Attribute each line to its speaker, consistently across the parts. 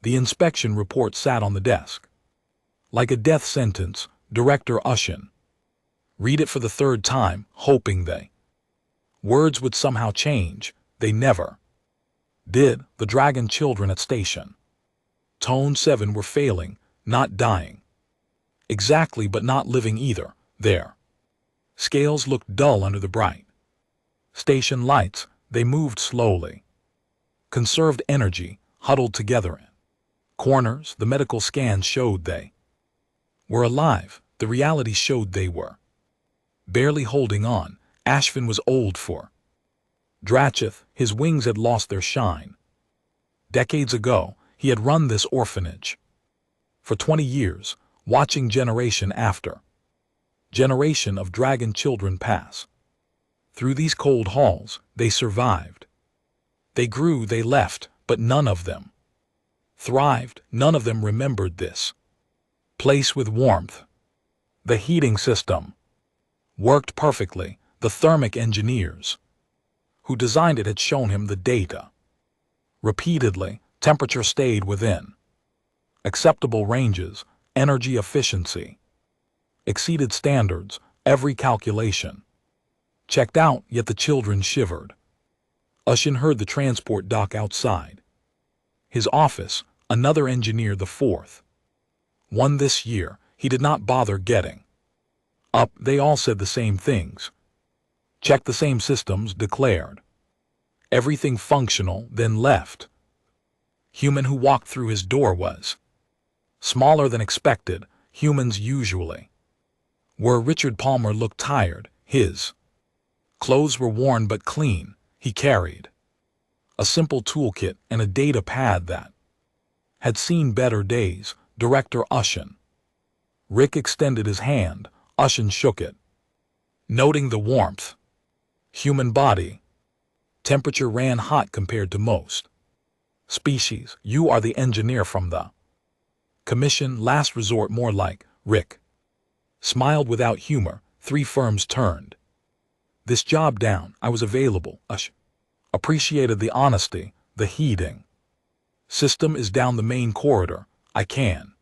Speaker 1: The inspection report sat on the desk. Like a death sentence, Director Ushin. Read it for the third time, hoping words would somehow change. They never did. The dragon children at station. Tone 7 were failing, not dying. Exactly, but not living either. Their scales looked dull under the bright station lights. They moved slowly. Conserved energy, huddled together in corners. The medical scans showed they were alive. The reality showed they were barely holding on. Ashvin was old for Drachith. His wings had lost their shine. Decades ago, he had run this orphanage. For 20 years, watching generation after generation of dragon children pass through these cold halls. They survived. They grew, they left, but none of them thrived. None of them remembered this place with warmth. The heating system worked perfectly. The thermic engineers who designed it had shown him the data. Repeatedly, temperature stayed within acceptable ranges. Energy efficiency exceeded standards. Every calculation checked out, yet the children shivered. Ushin heard the transport dock outside his office. Another engineer, the fourth one this year. He did not bother getting up. They all said the same things. Checked the same systems, declared everything functional, then left. Human who walked through his door was smaller than expected. Humans usually were. Richard Palmer looked tired. His clothes were worn but clean. He carried a simple toolkit and a data pad that had seen better days. Director Ushin. Rick extended his hand. Ushin shook it, noting the warmth. Human body temperature ran hot compared to most species. You are the engineer from the commission. Last resort, more like. Rick smiled without humor. 3 firms turned this job down. I was available. Ushin appreciated the honesty. The heating system is down the main corridor. I can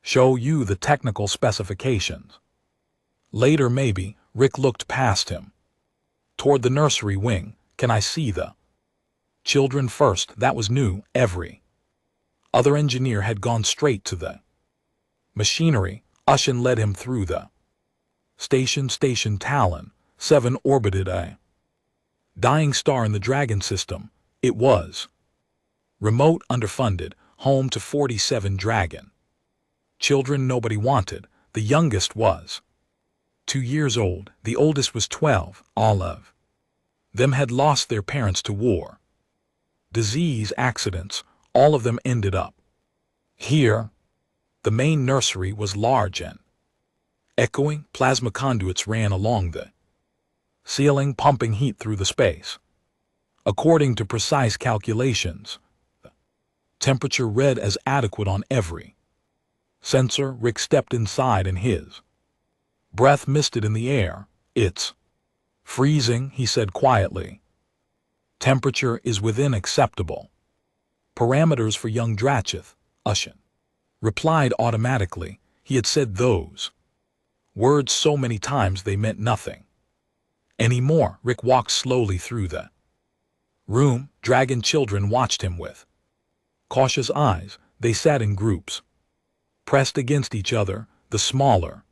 Speaker 1: show you the technical specifications later, maybe. Rick looked past him toward the nursery wing. Can I see the children first? That was new. Every other engineer had gone straight to the machinery. Ushin led him through the station. Station Talon 7 orbited a dying star in the Dragon system. It was remote, underfunded, home to 47 dragon children nobody wanted. The youngest was 2 years old. The oldest was 12. All of them had lost their parents to war, disease, accidents. All of them ended up here. The main nursery was large and echoing. Plasma conduits ran along the ceiling, pumping heat through the space. According to precise calculations, the temperature read as adequate on every sensor. Rick stepped inside and his breath misted in the air. It's freezing, he said quietly. Temperature is within acceptable parameters for young Drachith. Ushin replied automatically. He had said those words so many times they meant nothing anymore. Rick walked slowly through the room. Dragon children watched him with cautious eyes. They sat in groups, pressed against each other. The smaller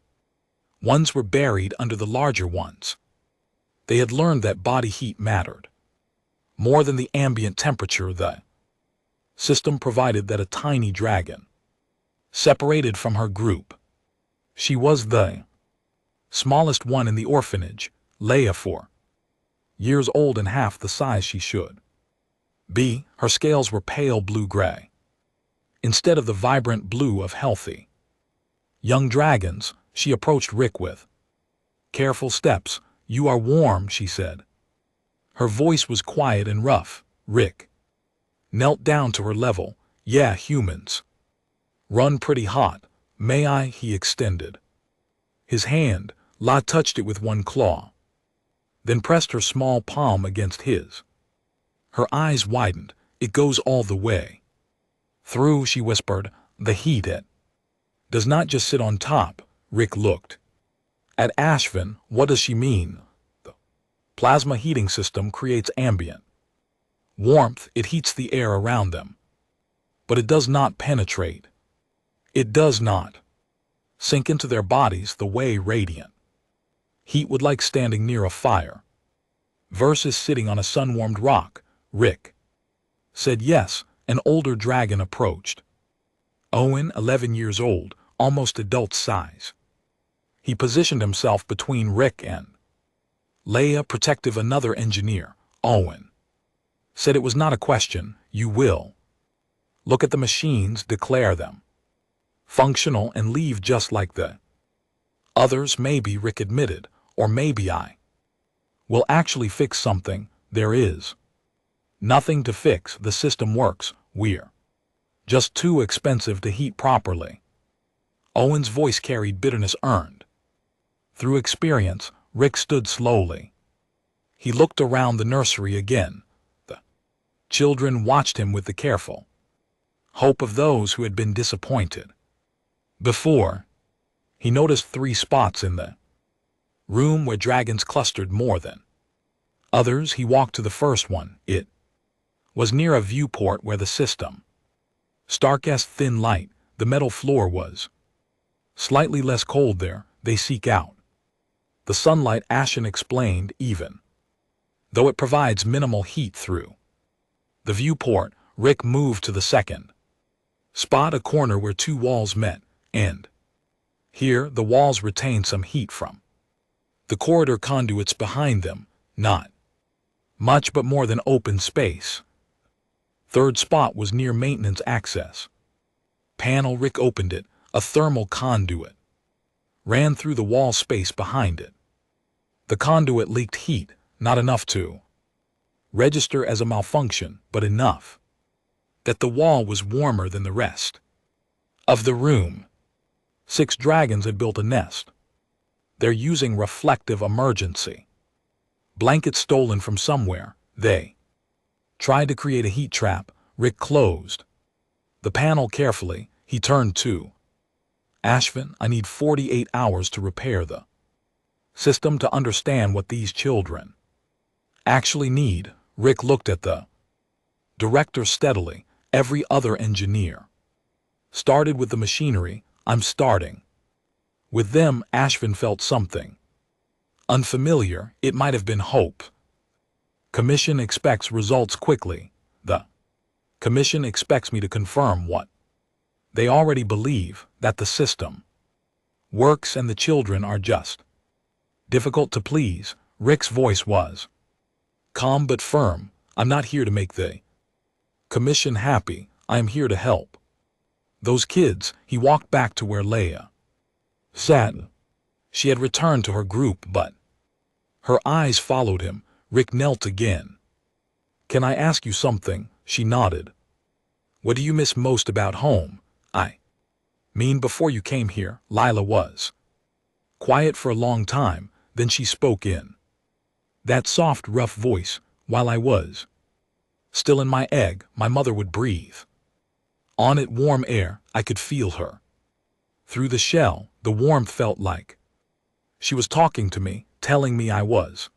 Speaker 1: ones were buried under the larger ones. They had learned that body heat mattered more than the ambient temperature the system provided. That a tiny dragon separated from her group. She was the smallest one in the orphanage. Leia, 4 years old and half the size she should be. Her scales were pale blue-gray instead of the vibrant blue of healthy young dragons. She approached Rick with careful steps. You are warm, she said. Her voice was quiet and rough. Rick knelt down to her level. Yeah, humans run pretty hot. May I? He extended his hand. La touched it with one claw, then pressed her small palm against his. Her eyes widened. It goes all the way Through, she whispered, the heat it does not just sit on top. Rick looked at Ashvin. What does she mean? The plasma heating system creates ambient warmth. It heats the air around them. But it does not penetrate. It does not sink into their bodies the way radiant heat would, like standing near a fire versus sitting on a sun-warmed rock. Rick said yes. An older dragon approached. Owen, 11 years old, almost adult size. He positioned himself between Rick and Leia, protective. Another engineer, Owen, said it was not a question. You will look at the machines, declare them functional, and leave just like the others. Maybe, Rick admitted, or maybe I will actually fix something. There is nothing to fix. The system works. We're just too expensive to heat properly. Owen's voice carried bitterness earned through experience. Rick stood slowly. He looked around the nursery again. The children watched him with the careful hope of those who had been disappointed before. He noticed 3 spots in the room where dragons clustered more than others. He walked to the first one. It was near a viewport where the system Stark's thin light. The metal floor was slightly less cold there. They seek out the sunlight, Ashen explained, even though it provides minimal heat through the viewport. Rick moved to the second spot, a corner where 2 walls met, and here the walls retained some heat from the corridor conduits behind them. Not much, but more than open space. Third spot was near maintenance access panel. Rick opened it. A thermal conduit ran through the wall space behind it. The conduit leaked heat, not enough to register as a malfunction, but enough that the wall was warmer than the rest of the room. 6 dragons had built a nest. They're using reflective emergency blankets stolen from somewhere. They tried to create a heat trap. Rick closed the panel carefully. He turned to Ashvin. I need 48 hours to repair the system to understand what these children actually need. Rick looked at the director steadily. Every other engineer started with the machinery. I'm starting with them. Ashvin felt something unfamiliar. It might have been hope. Commission expects results quickly. The commission expects me to confirm what they already believe, that the system works and the children are just difficult to please. Rick's voice was calm but firm. I'm not here to make the commission happy. I am here to help those kids. He walked back to where Leia sat. She had returned to her group, but her eyes followed him. Rick knelt again. Can I ask you something? She nodded. What do you miss most about home? I mean, before you came here. Lila was quiet for a long time, then she spoke in that soft, rough voice. While I was still in my egg, my mother would breathe on it, warm air. I could feel her through the shell. The warmth felt like she was talking to me, telling me I was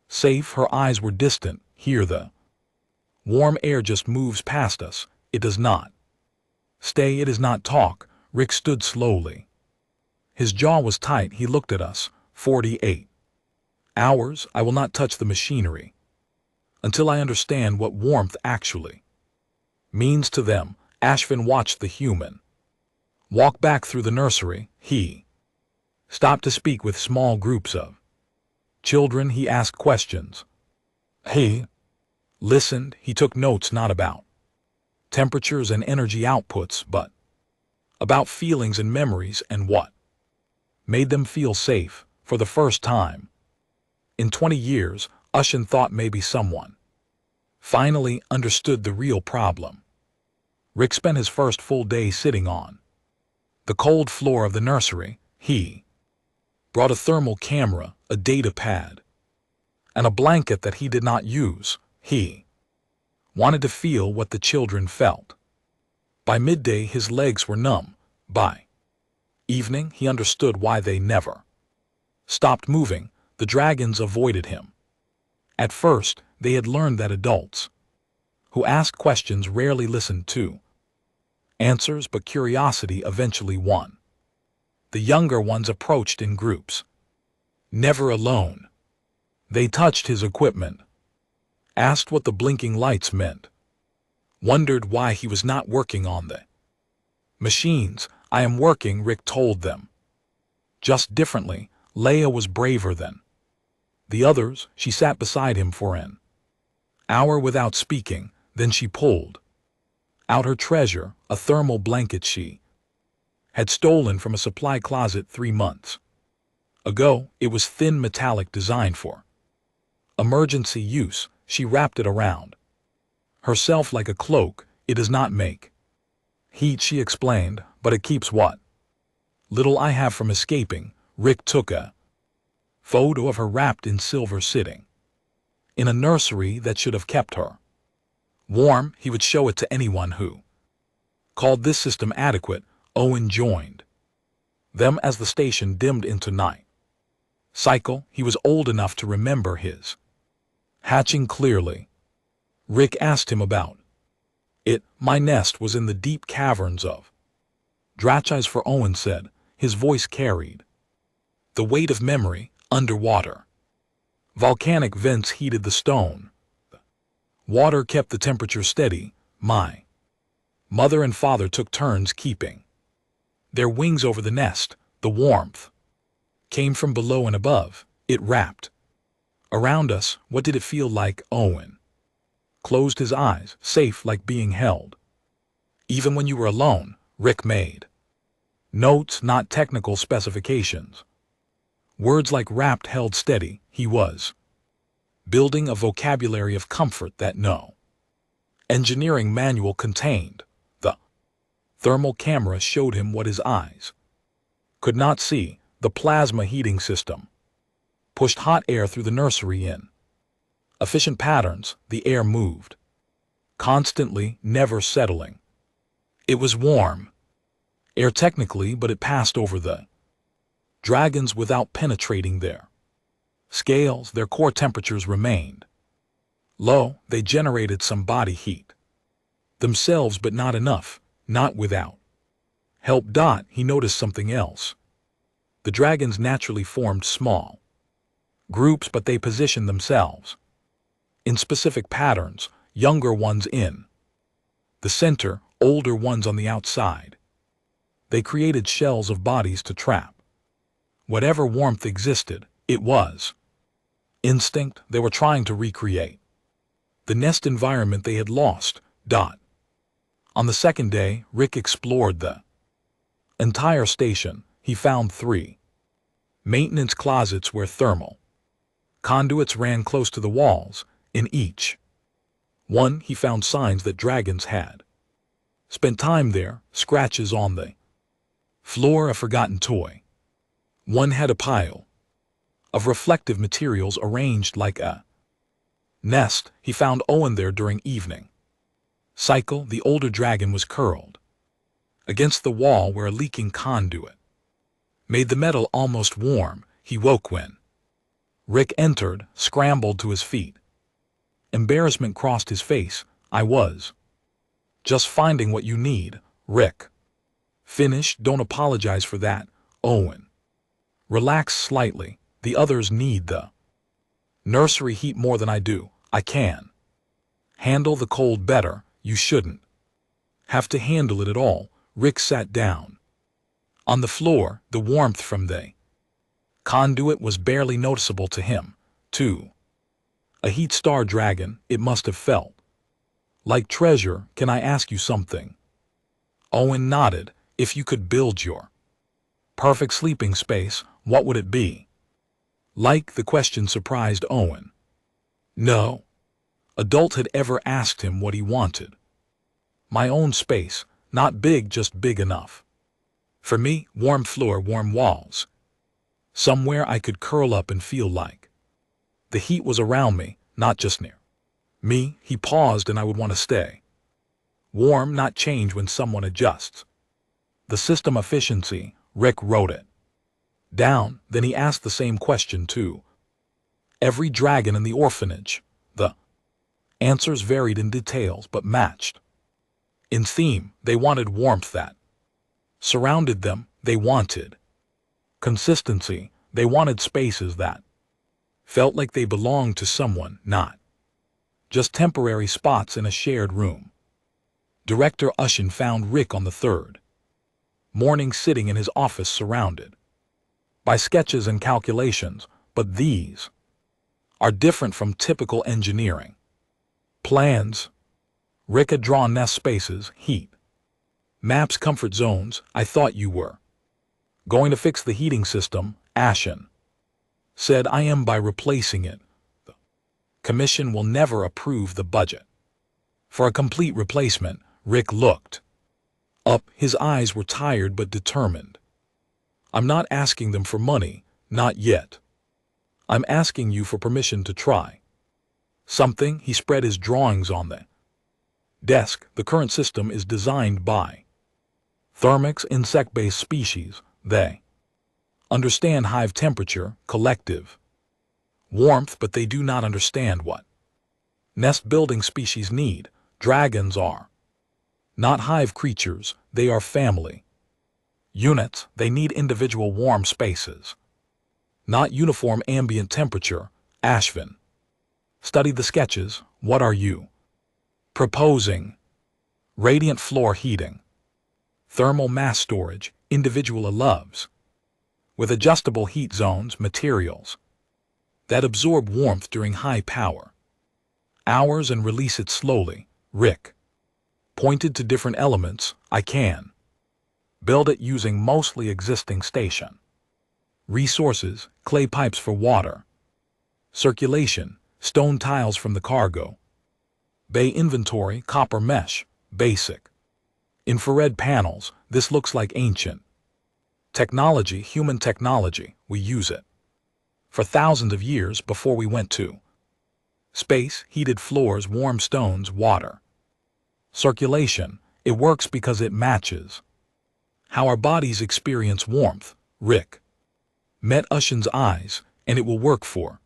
Speaker 1: safe. Her eyes were distant. Here the warm air just moves past us. It does not stay. It does not talk. Rick stood slowly. His jaw was tight. He looked at us. 48 hours. I will not touch the machinery until I understand what warmth actually means to them. Ashvin watched the human walk back through the nursery. He stopped to speak with small groups of children. He asked questions. He listened. He took notes, not about temperatures and energy outputs, but about feelings and memories and what made them feel safe. For the first time in 20 years, Ushin thought maybe someone finally understood the real problem. Rick spent his first full day sitting on the cold floor of the nursery. He brought a thermal camera, a data pad, and a blanket that he did not use. He wanted to feel what the children felt. By midday, his legs were numb. By evening, he understood why they never stopped moving. The dragons avoided him. At first, they had learned that adults who asked questions rarely listened to answers, but curiosity eventually won. The younger ones approached in groups, never alone. They touched his equipment, asked what the blinking lights meant, wondered why he was not working on the machines. I am working, Rick told them. Just differently. Leia was braver than the others. She sat beside him for an hour without speaking, then she pulled out her treasure, a thermal blanket she had stolen from a supply closet 3 months ago. It was thin metallic, designed for emergency use. She wrapped it around herself like a cloak. It does not make heat, she explained, but it keeps what little I have from escaping. Rick took a photo of her wrapped in silver, sitting in a nursery that should have kept her warm. He would show it to anyone who called this system adequate. Owen joined them as the station dimmed into night cycle. He was old enough to remember his hatching clearly. Rick asked him about it. My nest was in the deep caverns of Drachis, for Owen said. His voice carried the weight of memory. Underwater, volcanic vents heated the stone. Water kept the temperature steady. My mother and father took turns keeping their wings over the nest. The warmth came from below and above. It wrapped around us. What did it feel like? Owen closed his eyes. Safe, like being held. Even when you were alone. Rick made notes, not technical specifications. Words like wrapped held steady. He was building a vocabulary of comfort that no engineering manual contained. The thermal camera showed him what his eyes could not see. The plasma heating system pushed hot air through the nursery in efficient patterns. The air moved constantly, never settling. It was warm air technically, but it passed over the dragons without penetrating their scales. Their core temperatures remained low. They generated some body heat themselves, but not enough, not without help. He noticed something else. The dragons naturally formed small groups, but they positioned themselves in specific patterns. Younger ones in the center, older ones on the outside. They created shells of bodies to trap whatever warmth existed. It was instinct. They were trying to recreate the nest environment they had lost. On the second day, Rick explored the entire station. He found 3 maintenance closets where thermal conduits ran close to the walls. In each one, he found signs that dragons had spent time there. Scratches on the floor, a forgotten toy. One had a pile of reflective materials arranged like a nest. He found Owen there during evening cycle. The older dragon was curled against the wall where a leaking conduit made the metal almost warm. He woke when Rick entered, scrambled to his feet. Embarrassment crossed his face. I was just finding what you need, Rick. Finish. Don't apologize for that, Owen. Relax slightly. The others need the nursery heat more than I do. I can handle the cold better. You shouldn't have to handle it at all. Rick sat down on the floor. The warmth from the conduit was barely noticeable to him. To a heat star dragon, it must have felt like treasure. Can I ask you something? Owen nodded. If you could build your perfect sleeping space, what would it be like? The question surprised Owen. No adult had ever asked him what he wanted. My own space, not big, just big enough for me. Warm floor, warm walls. Somewhere I could curl up and feel like the heat was around me, not just near me. He paused, and I would want to stay Warm, not change when someone adjusts. The system efficiency, Rick wrote it down, then he asked the same question to every dragon in the orphanage. The answers varied in details but matched. In theme, they wanted warmth that surrounded them, they wanted consistency, they wanted spaces that felt like they belonged to someone, not just temporary spots in a shared room. Director Ushin found Rick on the third morning sitting in his office surrounded by sketches and calculations, but these are different from typical engineering plans. Rick had drawn nest spaces, heat maps, comfort zones. I thought you were going to fix the heating system, Ashen said. I am, by replacing it. The commission will never approve the budget for a complete replacement. Rick looked up. His eyes were tired but determined. I'm not asking them for money, not yet. I'm asking you for permission to try something. He spread his drawings on the desk. The current system is designed by thermics, insect-based species. They understand hive temperature, collective warmth, but they do not understand what nest-building species need. Dragons are not hive creatures, they are family units. They need individual warm spaces, not uniform ambient temperature. Ashvin studied the sketches. What are you proposing? Radiant floor heating, thermal mass storage, individual loves, with adjustable heat zones, materials that absorb warmth during high power hours and release it slowly. Rick pointed to different elements. I can build it using mostly existing station resources, clay pipes for water circulation, stone tiles from the cargo bay, inventory, copper mesh, basic infrared panels. This looks like ancient technology, human technology. We use it for thousands of years before we went to space. Heated floors, warm stones, water circulation. It works because it matches how our bodies experience warmth. Rick met Ushin's eyes. And it will work for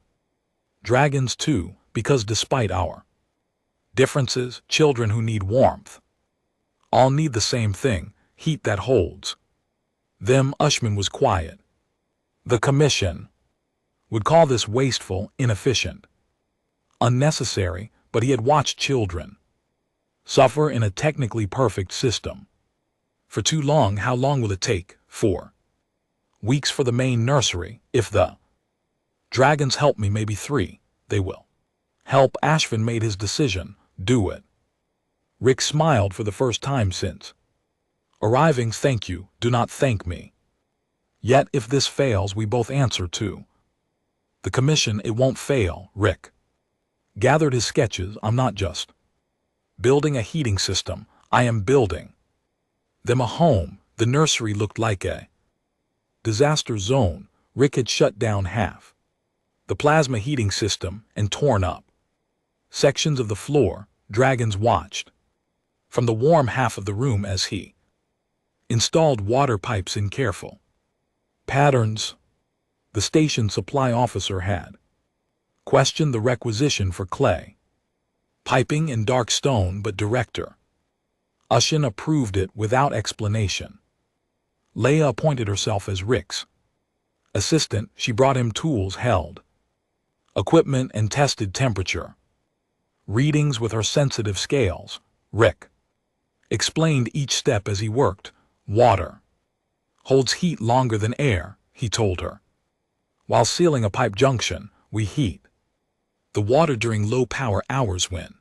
Speaker 1: dragons too, because despite our differences, children who need warmth all need the same thing, heat that holds them. Ushman was quiet. The commission would call this wasteful, inefficient, unnecessary, but he had watched children suffer in a technically perfect system for too long. How long will it take? 4 weeks for the main nursery. If the dragons help me, maybe 3. They will help. Ashvin made his decision. Do it. Rick smiled for the first time since arriving. Thank you. Do not thank me. Yet if this fails, we both answer to the commission. It won't fail. Rick gathered his sketches. I'm not just building a heating system. I am building them a home. The nursery looked like a disaster zone. Rick had shut down half the plasma heating system and torn up sections of the floor. Dragons watched from the warm half of the room as he installed water pipes in careful patterns. The station supply officer had questioned the requisition for clay piping and dark stone, but Director Ushin approved it without explanation. Leia appointed herself as Rick's assistant. She brought him tools, held equipment, and tested temperature readings with her sensitive scales. Rick explained each step as he worked. Water holds heat longer than air, he told her. While sealing a pipe junction, we heat the water during low power hours when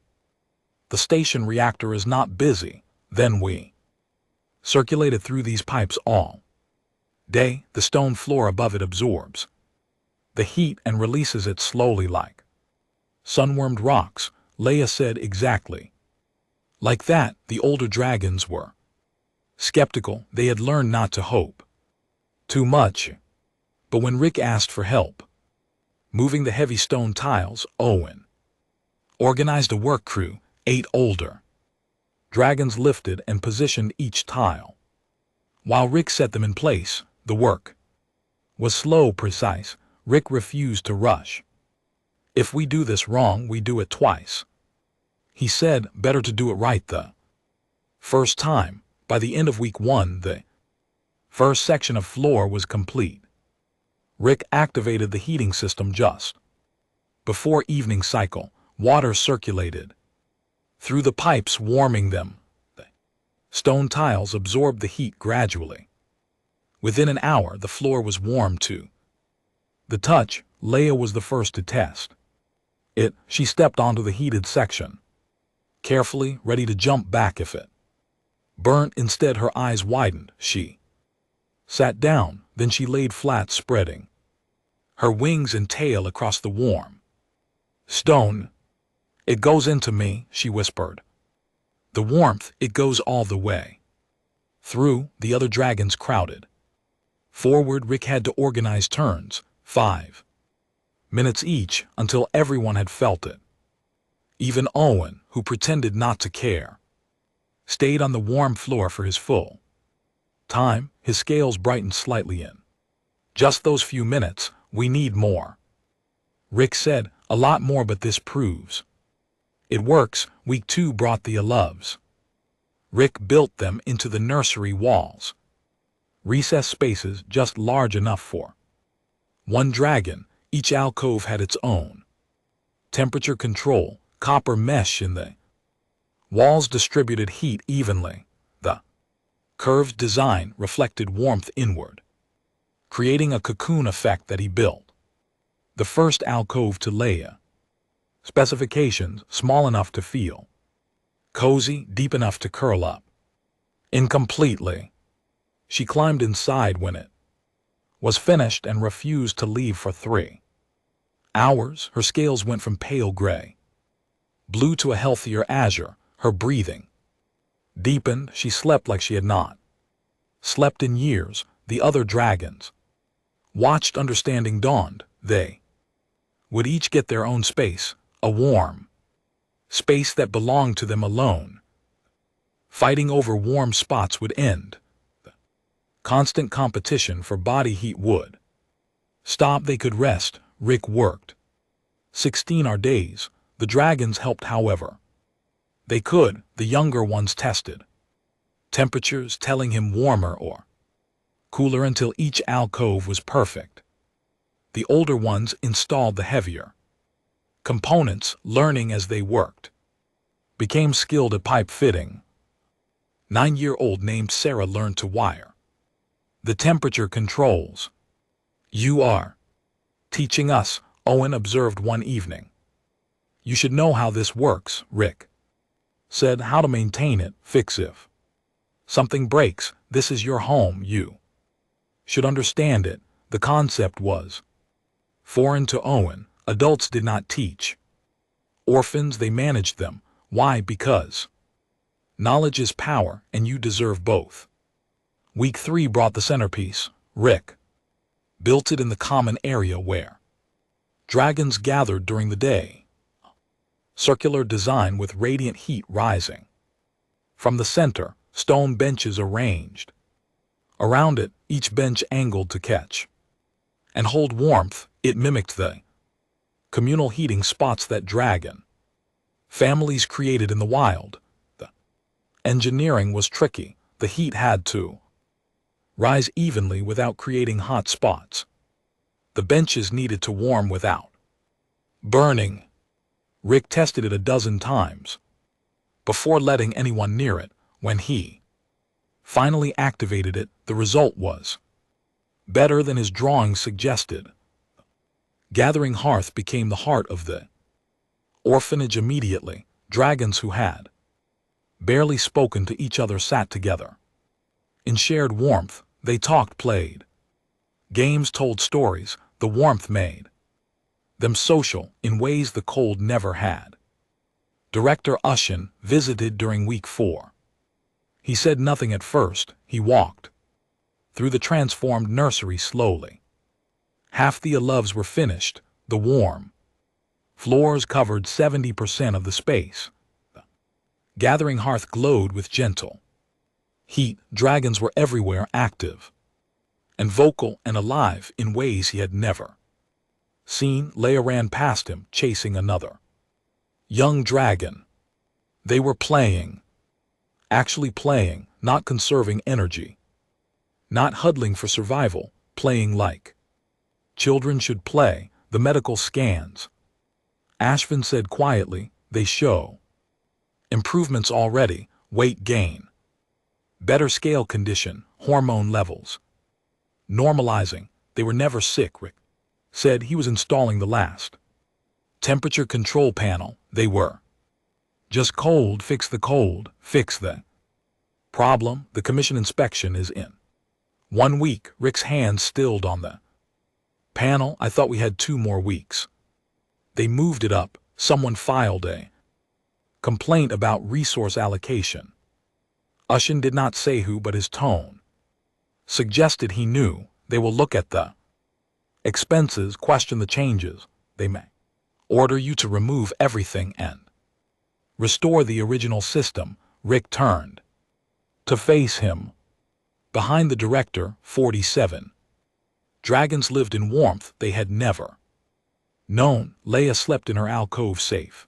Speaker 1: the station reactor is not busy. Then we circulate it through these pipes all day. The stone floor above it absorbs the heat and releases it slowly like sun-warmed rocks. Leia said. Exactly like that. The older dragons were skeptical. They had learned not to hope too much. But when Rick asked for help moving the heavy stone tiles, Owen organized a work crew. 8 older Dragons lifted and positioned each tile. While Rick set them in place, the work was slow, precise. Rick refused to rush. "If we do this wrong, we do it twice," he said. "Better to do it right the first time." By the end of week 1, the first section of floor was complete. Rick activated the heating system just before evening cycle. Water circulated through the pipes, warming them. The stone tiles absorbed the heat gradually. Within an hour, the floor was warm to the touch. Leia was the first to test it. She stepped onto the heated section, carefully, ready to jump back if it burnt. Instead, her eyes widened. She sat down, then she laid flat, spreading her wings and tail across the warm stone. "It goes into me," she whispered. "The warmth, it goes all the way through." The other dragons crowded forward. Rick had to organize turns, 5 minutes each, until everyone had felt it. Even Owen, who pretended not to care, stayed on the warm floor for his full time. His scales brightened slightly. "In just those few minutes, we need more," Rick said. "A lot more, but this proves it works." Week 2 brought the loves. Rick built them into the nursery walls. Recess spaces just large enough for one dragon. Each alcove had its own temperature control. Copper mesh in the walls distributed heat evenly. The curved design reflected warmth inward, creating a cocoon effect that he built. The first alcove to Leia. Specifications: small enough to feel cozy, deep enough to curl up in completely. She climbed inside when it was finished and refused to leave for 3 hours. Her scales went from pale gray blue to a healthier azure. Her breathing deepened. She slept like she had not slept in years. The other dragons watched. Understanding dawned. They would each get their own space, a warm space that belonged to them alone. Fighting over warm spots would end. The constant competition for body heat would stop. They could rest. Rick worked 16-hour days. The dragons helped however they could. The younger ones tested temperatures, telling him warmer or cooler until each alcove was perfect. The older ones installed the heavier components, learning as they worked. Became skilled at pipe fitting. 9-year-old named Sarah learned to wire the temperature controls. "You are teaching us," Owen observed one evening. "You should know how this works," Rick said. "How to maintain it, fix if something breaks. This is your home. You should understand it." The concept was foreign to Owen. Adults did not teach orphans, they managed them. Why? Because knowledge is power, and you deserve both. Week 3 brought the centerpiece. Rick built it in the common area where dragons gathered during the day. Circular design with radiant heat rising from the center. Stone benches arranged around it, each bench angled to catch and hold warmth. It mimicked the communal heating spots that dragon families created in the wild. The engineering was tricky. The heat had to rise evenly without creating hot spots. The benches needed to warm without burning. Rick tested it a dozen times before letting anyone near it. When he finally activated it, the result was better than his drawing suggested. Gathering hearth became the heart of the orphanage immediately. Dragons who had barely spoken to each other sat together. In shared warmth, they talked, played games, told stories. The warmth made them social in ways the cold never had. Director Ushin visited during week 4. He said nothing at first. He walked through the transformed nursery slowly. Half the loves were finished. The warm floors covered 70% of the space. The Gathering hearth glowed with gentle heat. Dragons were everywhere, active and vocal and alive in ways he had never seen. Leia ran past him, chasing another young dragon. They were playing, actually playing, not conserving energy, not huddling for survival, playing like children should play. The medical scans, Ashvin said quietly, they show improvements already. Weight gain, better scale condition, hormone levels normalizing. They were never sick, Rick said. He was installing the last temperature control panel. They were just cold. Fix the cold, fix the problem. The commission inspection is in 1 week. Rick's hand stilled on the panel. I thought we had 2 more weeks. They moved it up. Someone filed a complaint about resource allocation. Ushin did not say who, but his tone suggested he knew. They will look at the expenses, question the changes. They may order you to remove everything and restore the original system. Rick turned to face him. Behind the director, 47 dragons lived in warmth they had never known. Leia slept in her alcove, safe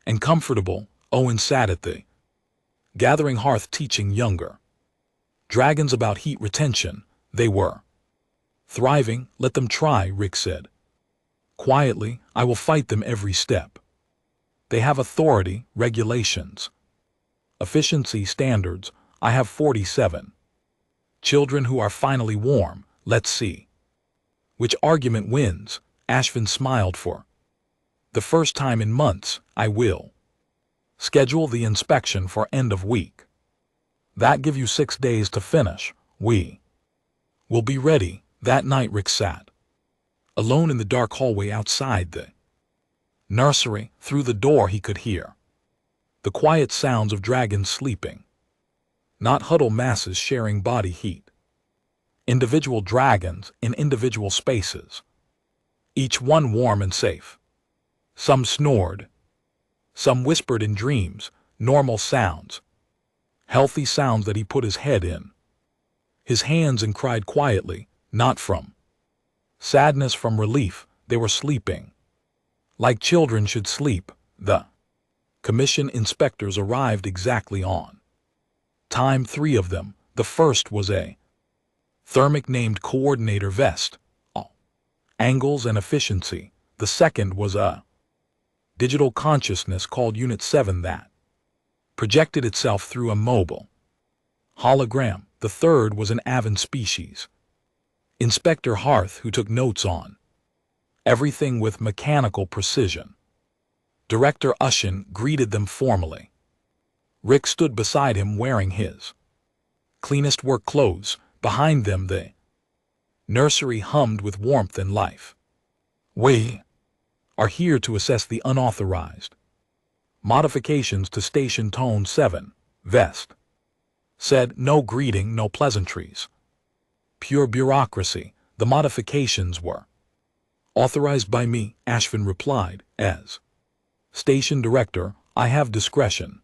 Speaker 1: and comfortable. Owen sat at the gathering hearth, teaching younger dragons about heat retention. They were thriving. Let them try, Rick said quietly. I will fight them every step. They have authority, regulations, efficiency standards. I have 47 children who are finally warm. Let's see which argument wins. Ashvin smiled. For the first time in months, I will schedule the inspection for end of week. That give you 6 days to finish. We will be ready. That night Rick sat alone in the dark hallway outside the nursery. Through the door he could hear the quiet sounds of dragons sleeping, not huddle masses sharing body heat. Individual dragons in individual spaces, each one warm and safe. Some snored, some whispered in dreams, normal sounds, healthy sounds that he put his head in his hands and cried quietly, not from sadness, from relief. They were sleeping like children should sleep. The commission inspectors arrived exactly on time. 3 of them. The first was a thermic named Coordinator Vest, all angles and efficiency. The second was a digital consciousness called Unit 7 that projected itself through a mobile hologram. The third was an Avan species, Inspector Hearth, who took notes on everything with mechanical precision. Director Ushin greeted them formally. Rick stood beside him wearing his cleanest work clothes. Behind them the nursery hummed with warmth and life. We are here to assess the unauthorized modifications to Station Tone 7, Vest said. No greeting, no pleasantries. Pure bureaucracy. The modifications were authorized by me, Ashvin replied. As station director, I have discretion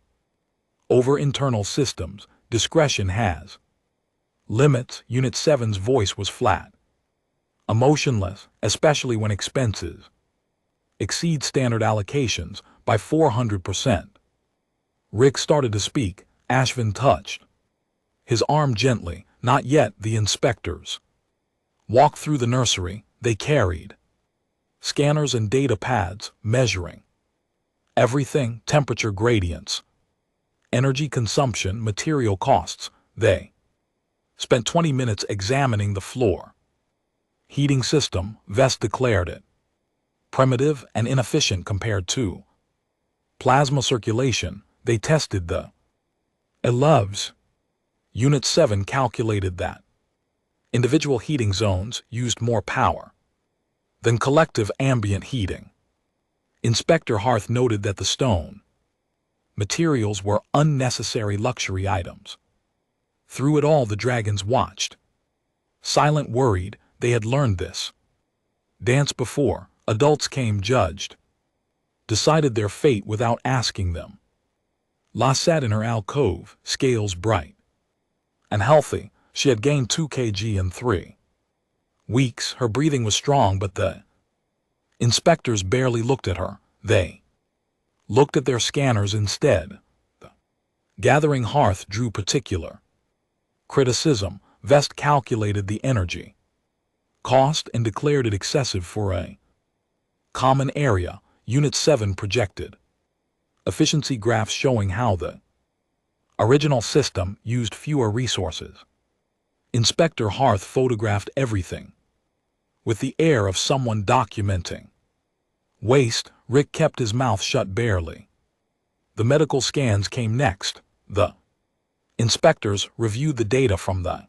Speaker 1: over internal systems. Discretion has limits. Unit 7's voice was flat, emotionless, especially when expenses exceed standard allocations by 400%. Rick started to speak. Ashvin touched his arm gently. Not yet. The inspectors walked through the nursery. They carried scanners and data pads, measuring everything: temperature gradients, energy consumption, material costs. They spent 20 minutes examining the floor heating system. Vest declared it primitive and inefficient compared to plasma circulation. They tested the ELUVs. Unit 7 calculated that individual heating zones used more power than collective ambient heating. Inspector Hearth noted that the stone materials were unnecessary luxury items. Through it all the dragons watched, silent, worried. They had learned this dance before. Adults came, judged, decided their fate without asking them. La sat in her alcove, scales bright and healthy. She had gained 2 kg in 3 weeks. Her breathing was strong, but the inspectors barely looked at her. They looked at their scanners instead. The gathering hearth drew particular criticism. Vest calculated the energy cost and declared it excessive for a common area. Unit 7 projected efficiency graphs showing how the original system used fewer resources. Inspector Hearth photographed everything with the air of someone documenting waste. Rick kept his mouth shut barely. The medical scans came next. The inspectors reviewed the data from the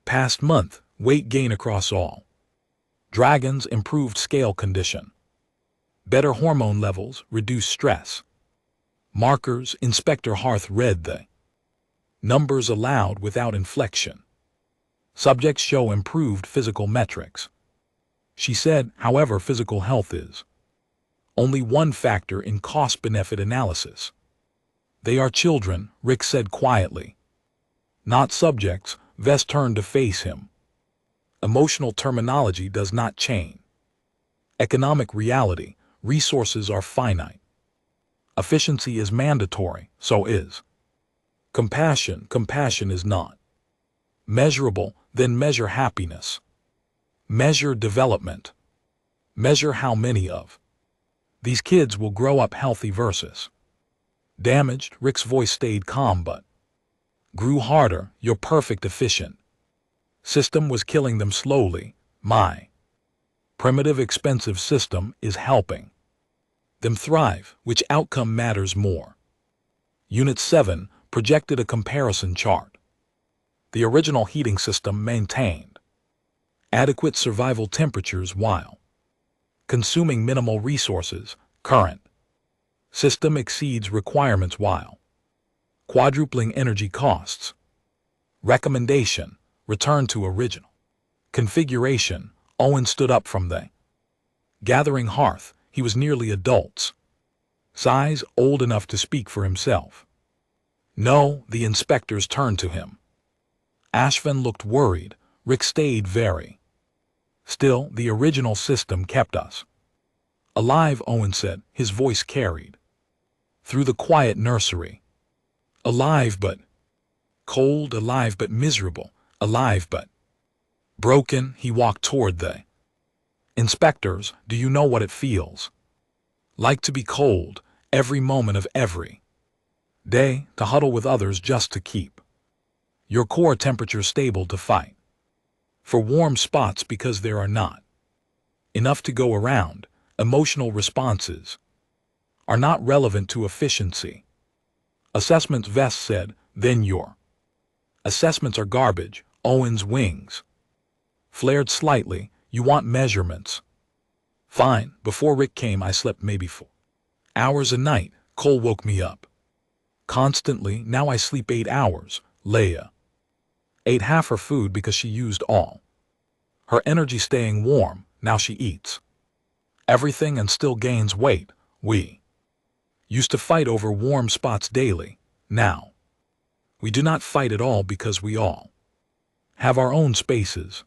Speaker 1: past month. Weight gain across all dragons, improved scale condition, better hormone levels, reduced stress markers. Inspector Hearth read the numbers aloud without inflection. Subjects show improved physical metrics. She said, however, physical health is only one factor in cost-benefit analysis. They are children, Rick said quietly. Not subjects. Vest turned to face him. Emotional terminology does not change. Economic reality, resources are finite. Efficiency is mandatory, so is compassion. Compassion is not measurable. Then measure happiness. Measure development. Measure how many of these kids will grow up healthy versus damaged. Rick's voice stayed calm but grew harder. Your perfect efficient system was killing them slowly. My primitive expensive system is helping them thrive. Which outcome matters more? Unit 7 projected a comparison chart. The original heating system maintained adequate survival temperatures while consuming minimal resources. Current system exceeds requirements while quadrupling energy costs. Recommendation: return to original configuration. Owen stood up from the gathering hearth. He was nearly adult's size, old enough to speak for himself. No, the inspectors turned to him. Ashvin looked worried. Rick stayed very still. The original system kept us alive, Owen said. His voice carried through the quiet nursery. Alive but cold, alive but miserable, alive but broken. He walked toward the inspectors. Do you know what it feels like to be cold every moment of every day, to huddle with others just to keep your core temperature stable, to fight for warm spots because there are not enough to go around? Emotional responses are not relevant to efficiency assessments, Vest said. Then your assessments are garbage. Owen's wings flared slightly. You want measurements? Fine. Before Rick came, I slept maybe 4 hours a night. Cole woke me up constantly. Now I sleep 8 hours. Leia ate half her food because she used all her energy staying warm. Now she eats everything and still gains weight. We used to fight over warm spots daily. Now we do not fight at all because we all have our own spaces.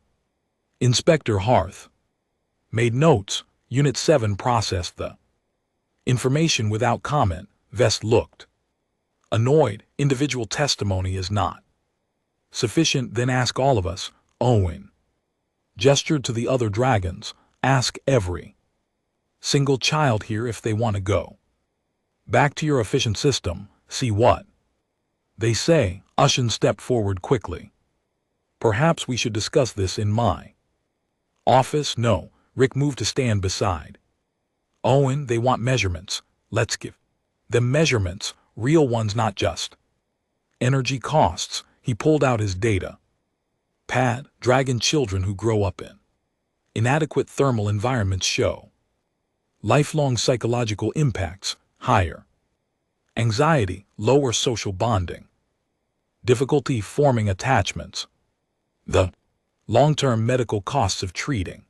Speaker 1: Inspector Hearth made notes. Unit 7 processed the information without comment. Vest looked annoyed. Individual testimony is not sufficient. Then ask all of us. Owen gestured to the other dragons. Ask every single child here if they want to go back to your efficient system. See what they say. Ushin stepped forward quickly. Perhaps we should discuss this in my office. No. Rick moved to stand beside Owen. They want measurements. Let's give them measurements. Real ones, not just energy costs. He pulled out his data pad. Dragon children who grow up in inadequate thermal environments show lifelong psychological impacts: higher anxiety, lower social bonding, difficulty forming attachments. The long-term medical costs of treating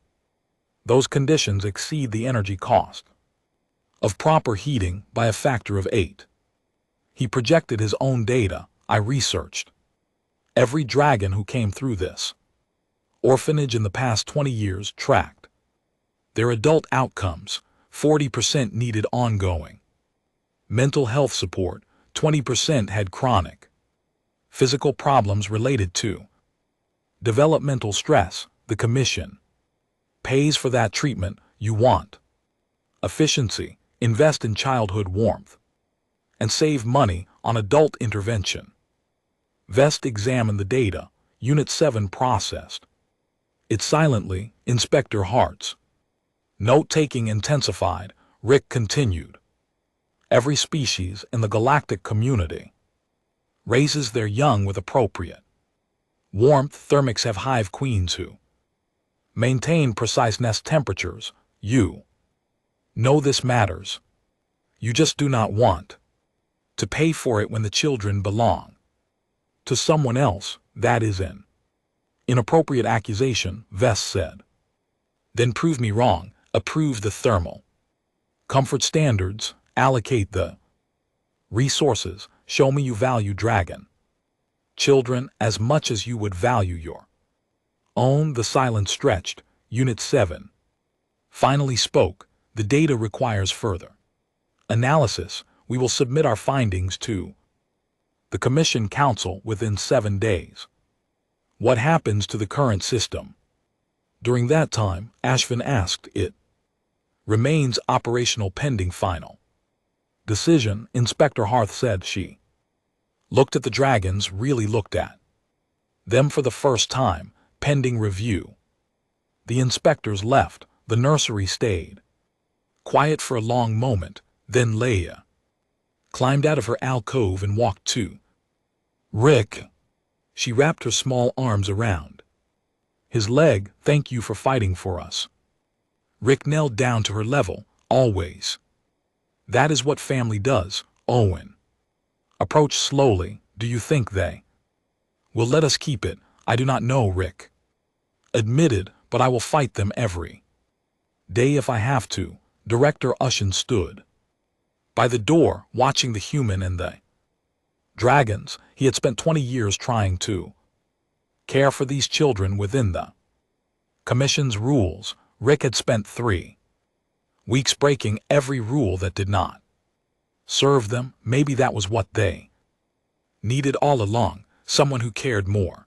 Speaker 1: those conditions exceed the energy cost of proper heating by a factor of 8. He projected his own data. I researched every dragon who came through this orphanage in the past 20 years, tracked their adult outcomes. 40% needed ongoing mental health support, 20% had chronic physical problems related to developmental stress. The commission pays for that treatment. You want efficiency, invest in childhood warmth, and save money on adult intervention. Vest examined the data. Unit 7 processed it silently. Inspector Hart's note-taking intensified. Rick continued. Every species in the galactic community raises their young with appropriate warmth. Thermics have hive queens who maintain precise nest temperatures. You know this matters. You just do not want to pay for it when the children belong to someone else. That is an inappropriate accusation, Vest said. Then prove me wrong. Approve the thermal comfort standards. Allocate the resources. Show me you value dragon children as much as you would value your own. The silence stretched. Unit 7 finally spoke. The data requires further analysis. We will submit our findings to the Commission Council within 7 days. What happens to the current system during that time? Ashvin asked. It remains operational pending final decision, Inspector Harth said. She looked at the dragons, really looked at them for the first time, pending review. The inspectors left. The nursery stayed quiet for a long moment. Then Leia climbed out of her alcove and walked to Rick. She wrapped her small arms around his leg. Thank you for fighting for us. Rick knelt down to her level. Always. That is what family does. Owen approached slowly. Do you think they will let us keep it? I do not know, Rick admitted, but I will fight them every day if I have to. Director Ushin stood by the door, watching the human and the dragons. He had spent 20 years trying to care for these children within the Commission's rules. Rick had spent 3 weeks breaking every rule that did not serve them. Maybe that was what they needed all along, someone who cared more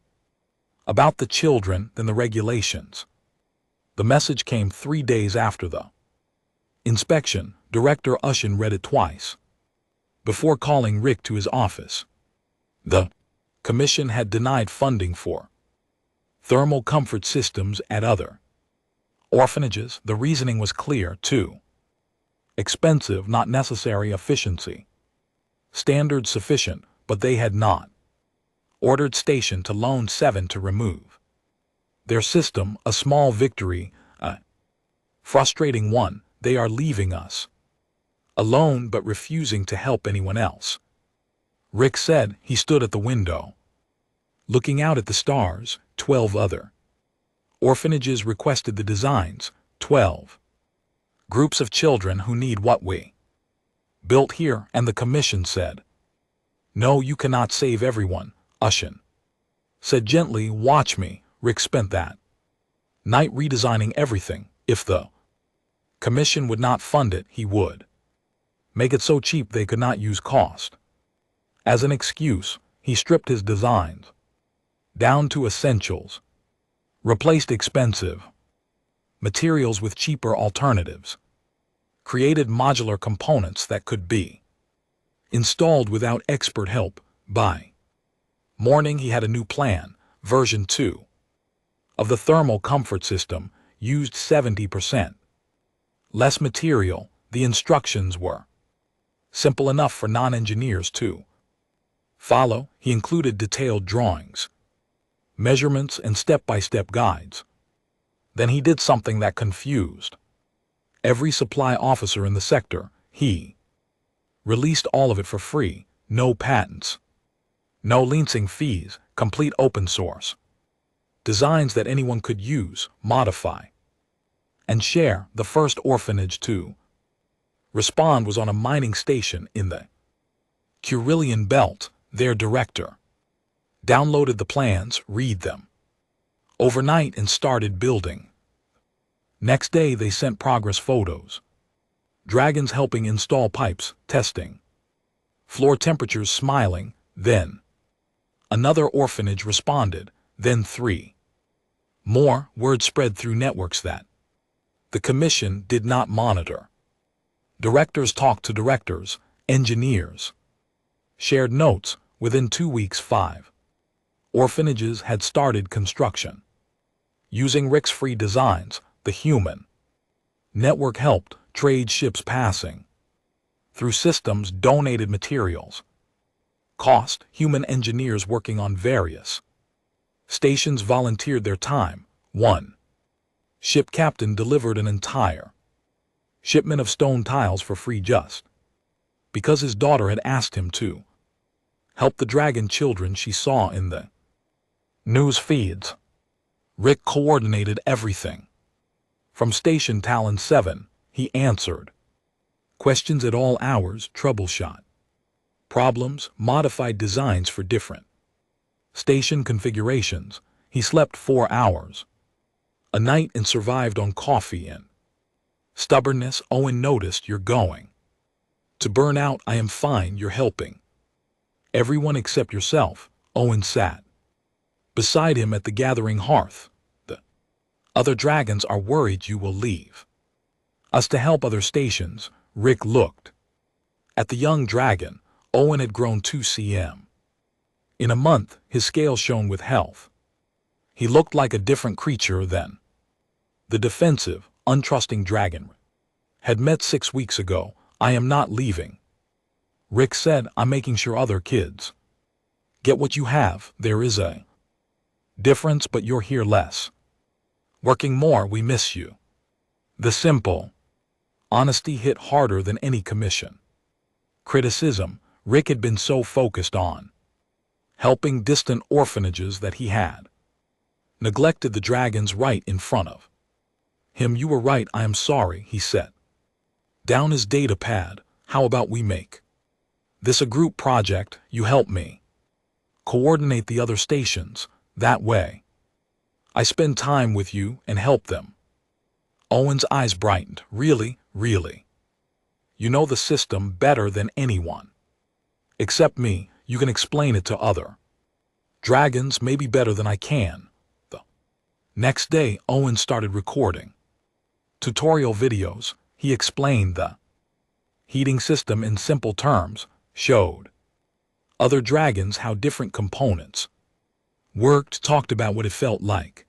Speaker 1: about the children than the regulations. The message came 3 days after the inspection. Director Ushin read it twice before calling Rick to his office. The Commission had denied funding for thermal comfort systems at other orphanages. The reasoning was clear, too expensive, not necessary. Efficiency standards sufficient, but they had not ordered Station to loan 7 to remove their system. A small victory, a frustrating one. They are leaving us alone but refusing to help anyone else, Rick said. He stood at the window, looking out at the stars. 12 other orphanages requested the designs. 12 groups of children who need what we built here, and the Commission said, no, you cannot save everyone. Ushin said gently, watch me. Rick spent that night redesigning everything. If the Commission would not fund it, he would make it so cheap they could not use cost as an excuse. He stripped his designs down to essentials, replaced expensive materials with cheaper alternatives, created modular components that could be installed without expert help. By morning he had a new plan. Version 2 of the thermal comfort system used 70% less material. The instructions were simple enough for non-engineers to follow. He included detailed drawings, measurements, and step-by-step guides. Then he did something that confused every supply officer in the sector. He released all of it for free. No patents, no licensing fees, complete open source designs that anyone could use, modify, and share. The first orphanage to respond was on a mining station in the Curilian Belt, their director, downloaded the plans, read them overnight and started building. Next day they sent progress photos. Dragons helping install pipes, testing. Floor temperatures smiling, then. Another orphanage responded, then 3. More, word spread through networks that the commission did not monitor. Directors talked to directors, engineers. Shared notes, within 2 weeks 5 orphanages had started construction. Using Rick's free designs, the human network helped trade ships passing through systems, donated materials. Cost, human engineers working on various stations volunteered their time. 1. Ship captain delivered an entire shipment of stone tiles for free just because his daughter had asked him to help the dragon children she saw in the news feeds. Rick coordinated everything. From Station Talon 7, he answered questions at all hours, troubleshot problems, modified designs for different station configurations. He slept 4 hours a night and survived on coffee and stubbornness. Owen noticed, you're going to burn out. I am fine, you're helping everyone except yourself. Owen sat beside him at the gathering hearth. The other dragons are worried you will leave us to help other stations. Rick looked at the young dragon. Owen had grown 2 cm. In a month, his scale shone with health. He looked like a different creature than the defensive, untrusting dragon had met 6 weeks ago. I am not leaving, Rick said. I'm making sure other kids get what you have. There is a difference, but you're here less, working more. We miss you. The simple honesty hit harder than any commission criticism. Rick had been so focused on helping distant orphanages that he had neglected the dragons right in front of him. You were right, I am sorry, he said. Down his data pad. How about we make this a group project? You help me coordinate the other stations. That way I spend time with you and help them. Owen's eyes brightened. Really, really? You know the system better than anyone. Except me, you can explain it to other dragons maybe better than I can. The next day, Owen started recording tutorial videos. He explained the heating system in simple terms, showed other dragons how different components worked, talked about what it felt like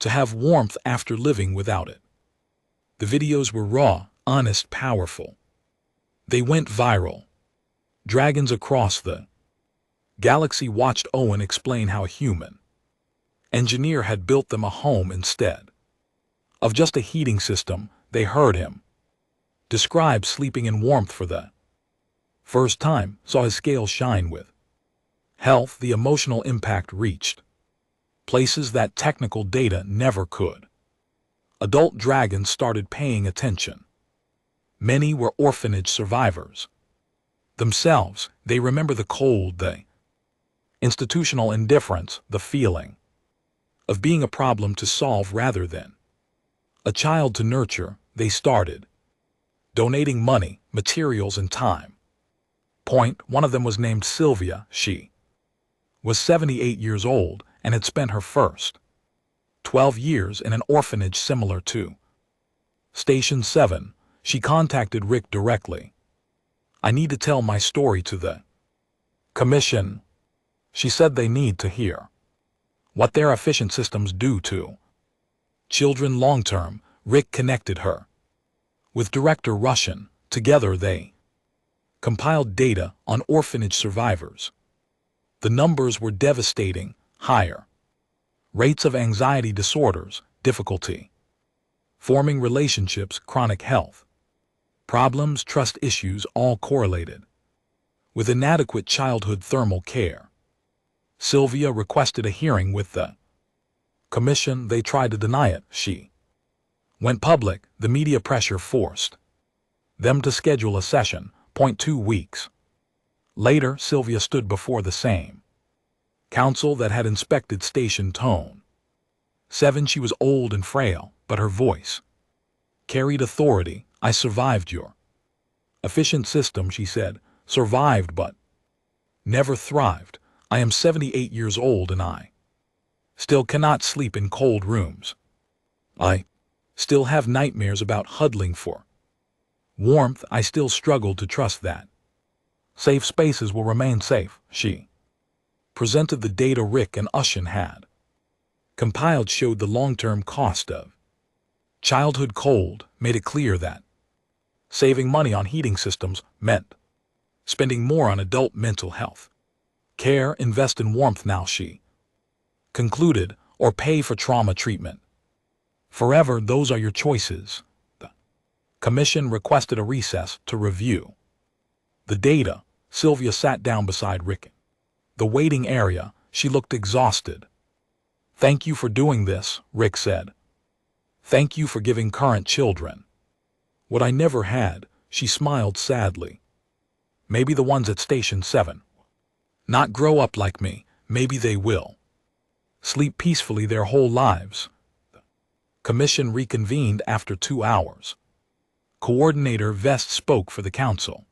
Speaker 1: to have warmth after living without it. The videos were raw, honest, powerful. They went viral. Dragons across the galaxy watched Owen explain how a human engineer had built them a home instead of just a heating system. They heard him describe sleeping in warmth for the first time, saw his scale shine with health. The emotional impact reached places that technical data never could. Adult dragons started paying attention. Many were orphanage survivors themselves. They remember the cold, the institutional indifference, the feeling of being a problem to solve rather than a child to nurture. They started donating money, materials, and time. One of them was named Sylvia. She was 78 years old and had spent her first 12 years in an orphanage similar to Station 7. She contacted Rick directly. I need to tell my story to the commission. She said they need to hear what their efficient systems do to children long-term. Rick connected her with Director Russian. Together they compiled data on orphanage survivors. The numbers were devastating. Higher rates of anxiety disorders, difficulty forming relationships, chronic health problems, trust issues, all correlated with inadequate childhood thermal care. Sylvia requested a hearing with the commission. They tried to deny it. She went public. The media pressure forced them to schedule a session. 2 weeks Later, Sylvia stood before the same council that had inspected Station Tone 7. She was old and frail, but her voice carried authority. I survived your efficient system, she said. Survived, but never thrived. I am 78 years old and I still cannot sleep in cold rooms. I still have nightmares about huddling for warmth. I still struggle to trust that safe spaces will remain safe. She presented the data Rick and Ushin had compiled, showed the long-term cost of childhood cold, made it clear that saving money on heating systems meant spending more on adult mental health care. Invest in warmth now, she concluded, or pay for trauma treatment forever. Those are your choices. The commission requested a recess to review the data. Sylvia sat down beside Rick. The waiting area, she looked exhausted. Thank you for doing this, Rick said. Thank you for giving current children what I never had. She smiled sadly. Maybe the ones at Station 7 not grow up like me. Maybe they will sleep peacefully their whole lives. The commission reconvened after 2 hours. Coordinator Vest spoke for the council.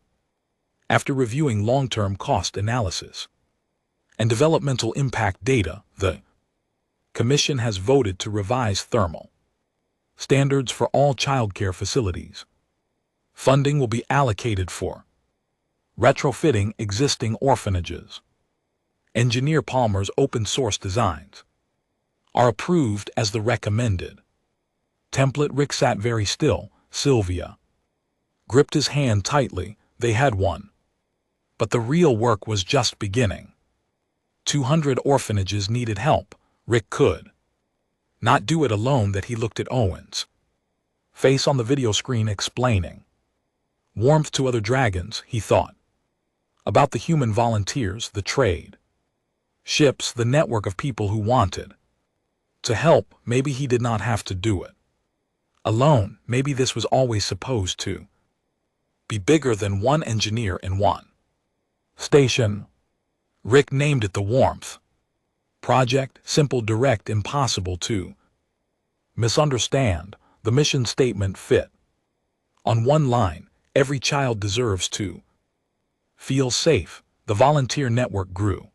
Speaker 1: After reviewing long-term cost analysis and developmental impact data, the commission has voted to revise thermal standards for all childcare facilities. Funding will be allocated for retrofitting existing orphanages. Engineer Palmer's open-source designs are approved as the recommended template. Rick sat very still. Sylvia gripped his hand tightly. They had won, but the real work was just beginning. 200 orphanages needed help. Rick could not do it alone. That he looked at Owen's face on the video screen, explaining warmth to other dragons. He thought about the human volunteers, the trade ships, the network of people who wanted to help. Maybe he did not have to do it alone. Maybe this was always supposed to be bigger than one engineer in one station. Rick named it the Warmth Project. Simple, direct, impossible to misunderstand. The mission statement fit on one line: every child deserves to feel safe. The volunteer network grew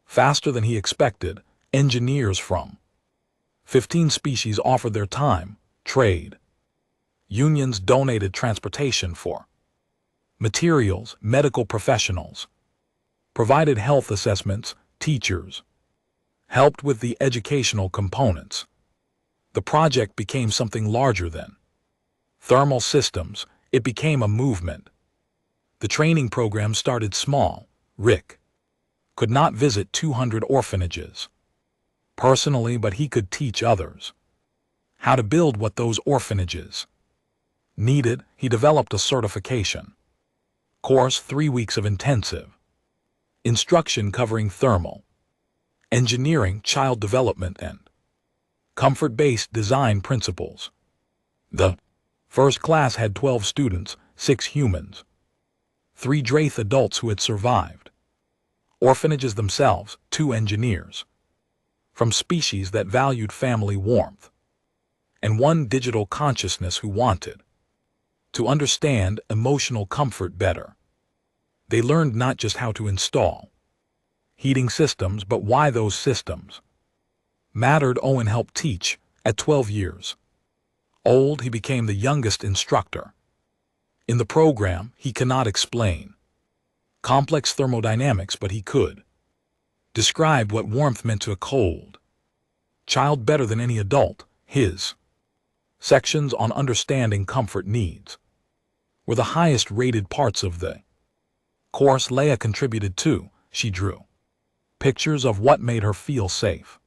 Speaker 1: faster than he expected. Engineers from 15 species offered their time. Trade unions donated transportation for materials. Medical professionals provided health assessments. Teachers helped with the educational components. The project became something larger than thermal systems. It became a movement. The training program started small. Rick could not visit 200 orphanages personally, but he could teach others how to build what those orphanages needed. He developed a certification course, 3 weeks of intensive instruction covering thermal engineering, child development, and comfort-based design principles. The first class had 12 students, 6 humans, 3 Draith adults who had survived orphanages themselves, 2 engineers from species that valued family warmth, and 1 digital consciousness who wanted to understand emotional comfort better. They learned not just how to install heating systems, but why those systems mattered. Owen helped teach. At 12 years old, he became the youngest instructor in the program. He cannot explain complex thermodynamics, but he could describe what warmth meant to a cold child better than any adult. His sections on understanding comfort needs were the highest rated parts of the course. Leia contributed too. She drew pictures of what made her feel safe,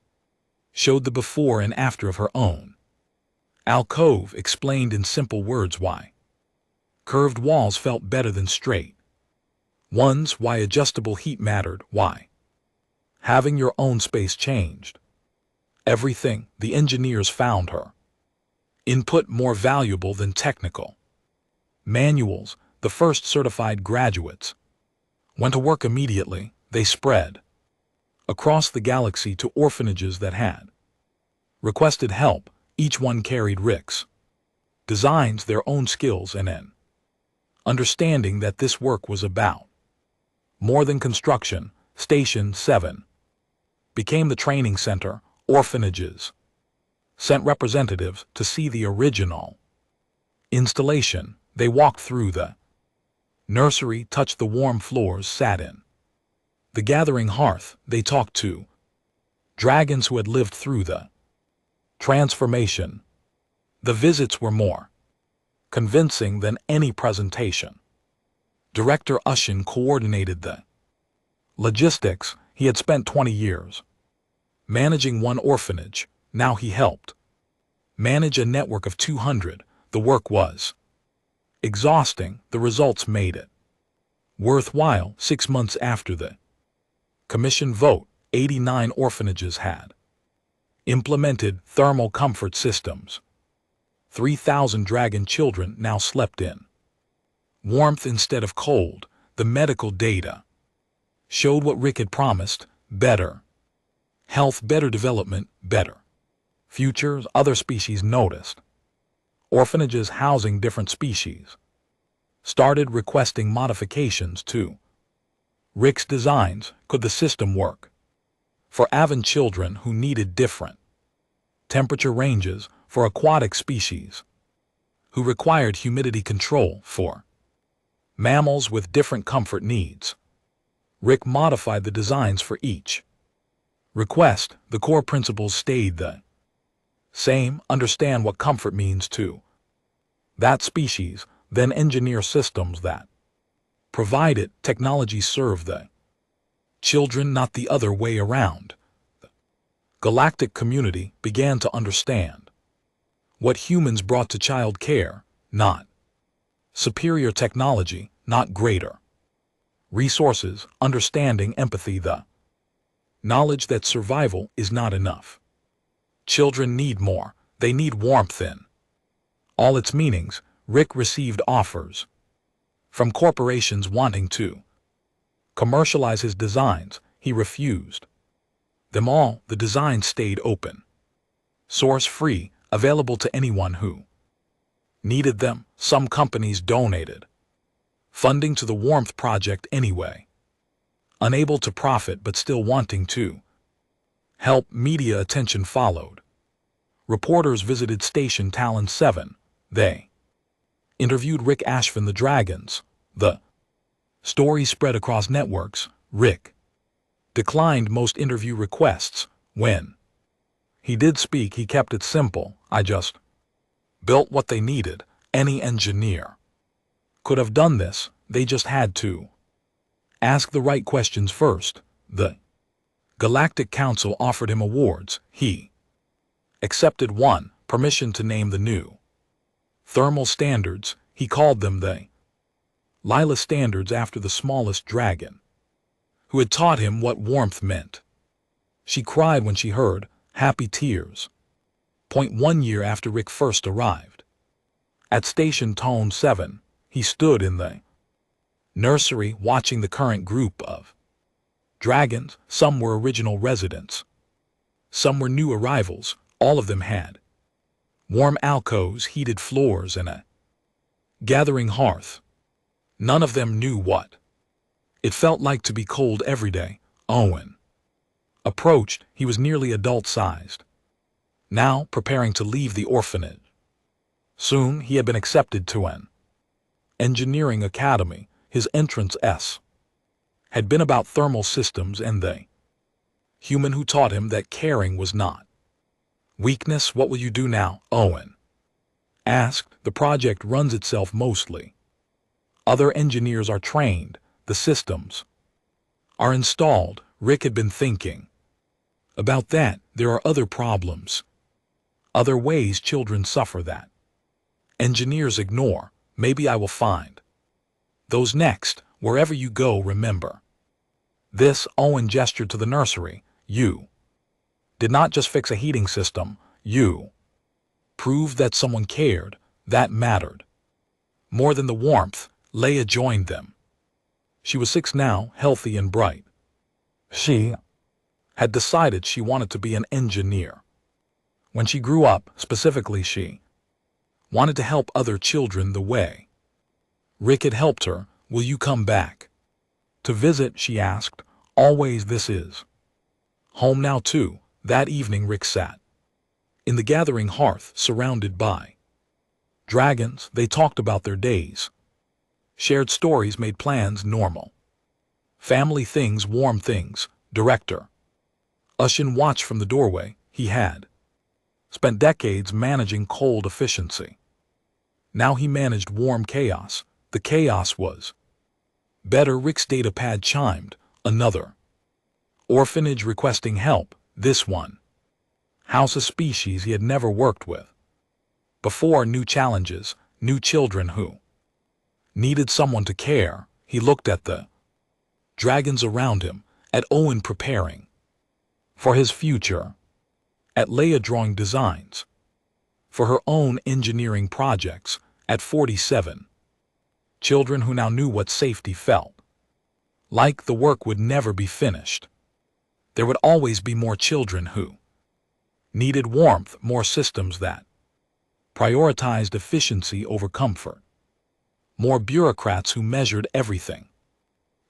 Speaker 1: showed the before and after of her own alcove, explained in simple words why curved walls felt better than straight ones, why adjustable heat mattered, why having your own space changed everything. The engineers found her input more valuable than technical manuals. The first certified graduates Went to work immediately. They spread across the galaxy to orphanages that had requested help. Each one carried Rick's designs, their own skills, and an understanding that this work was about more than construction. Station 7 became the training center. Orphanages sent representatives to see the original installation. They walked through the nursery, touched the warm floors, sat in the gathering hearth. They talked to dragons who had lived through the transformation. The visits were more convincing than any presentation. Director Ushin coordinated the logistics. He had spent 20 years managing one orphanage. Now he helped manage a network of 200. The work was exhausting. The results made it worthwhile. 6 months after the commission vote, 89 orphanages had implemented thermal comfort systems. 3,000 dragon children now slept in warmth instead of cold. The medical data showed what Rick had promised: better health, better development, better futures. Other species noticed. Orphanages housing different species started requesting modifications to Rick's designs. Could the system work for avian children who needed different temperature ranges, for aquatic species who required humidity control, for mammals with different comfort needs? Rick modified the designs for each request. The core principles stayed the same: understand what comfort means to that species, then engineer systems that provide it. Technology serve the children, not the other way around. The galactic community began to understand what humans brought to child care: not superior technology, not greater resources, understanding, empathy, the knowledge that survival is not enough. Children need more. They need warmth in all its meanings. Rick received offers from corporations wanting to commercialize his designs. He refused them all. The designs stayed open, source free, available to anyone who needed them. Some companies donated funding to the Warmth Project anyway, unable to profit but still wanting to help. Media attention followed. Reporters visited Station Talon 7. They interviewed Rick Ashvin, the dragons. The story spread across networks. Rick declined most interview requests. When he did speak, he kept it simple: I just built what they needed. Any engineer could have done this. They just had to ask the right questions first. The Galactic Council offered him awards. He accepted one: permission to name the new thermal standards. He called them the Lila standards, after the smallest dragon who had taught him what warmth meant. She cried when she heard, happy tears. 1 year after Rick first arrived at Station Tone 7, he stood in the nursery watching the current group of dragons. Some were original residents, some were new arrivals. All of them had warm alcoves, heated floors, and a gathering hearth. None of them knew what it felt like to be cold every day. Owen approached. He was nearly adult-sized, now preparing to leave the orphanage. Soon he had been accepted to an engineering academy. His entrance had been about thermal systems and the human who taught him that caring was not weakness. What will you do now? Owen asked. The project runs itself mostly. Other engineers are trained. The systems are installed. Rick had been thinking about that. There are other problems, other ways children suffer that engineers ignore. Maybe I will find those next. Wherever you go, remember this. Owen gestured to the nursery. You did not just fix a heating system. You proved that someone cared. That mattered more than the warmth. Leia joined them. She was 6 now, healthy and bright. She had decided she wanted to be an engineer. When she grew up, specifically she wanted to help other children the way Rick had helped her. Will you come back to visit? She asked. Always. This is home now too. That evening Rick sat in the gathering hearth, surrounded by dragons. They talked about their days, shared stories, made plans. Normal family things, warm things. Director Ushin watched from the doorway. He had spent decades managing cold efficiency. Now he managed warm chaos. The chaos was better. Rick's data pad chimed. Another orphanage requesting help. This one house, a species he had never worked with before. New challenges, new children who needed someone to care. He looked at the dragons around him, at Owen preparing for his future, at Leia drawing designs for her own engineering projects, at 47 children who now knew what safety felt like. The work would never be finished. There would always be more children who needed warmth, more systems that prioritized efficiency over comfort, more bureaucrats who measured everything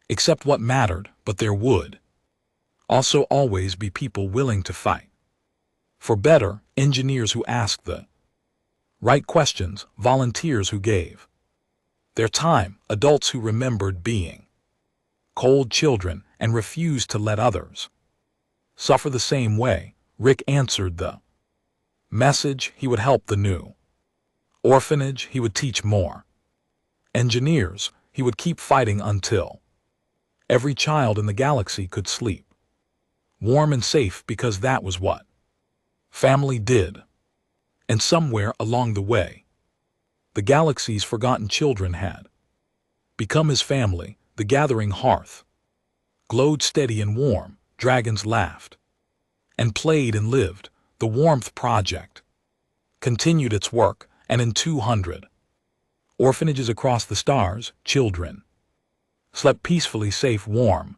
Speaker 1: except what mattered. But there would also always be people willing to fight for better, engineers who asked the right questions, volunteers who gave their time, adults who remembered being cold children and refused to let others suffer the same way. Rick answered the message. He would help the new orphanage. He would teach more engineers. He would keep fighting until every child in the galaxy could sleep warm and safe, because that was what family did. And somewhere along the way, the galaxy's forgotten children had become his family. The gathering hearth glowed steady and warm. Dragons laughed and played and lived. The Warmth Project continued its work, and in 200 orphanages across the stars, children slept peacefully, safe, warm.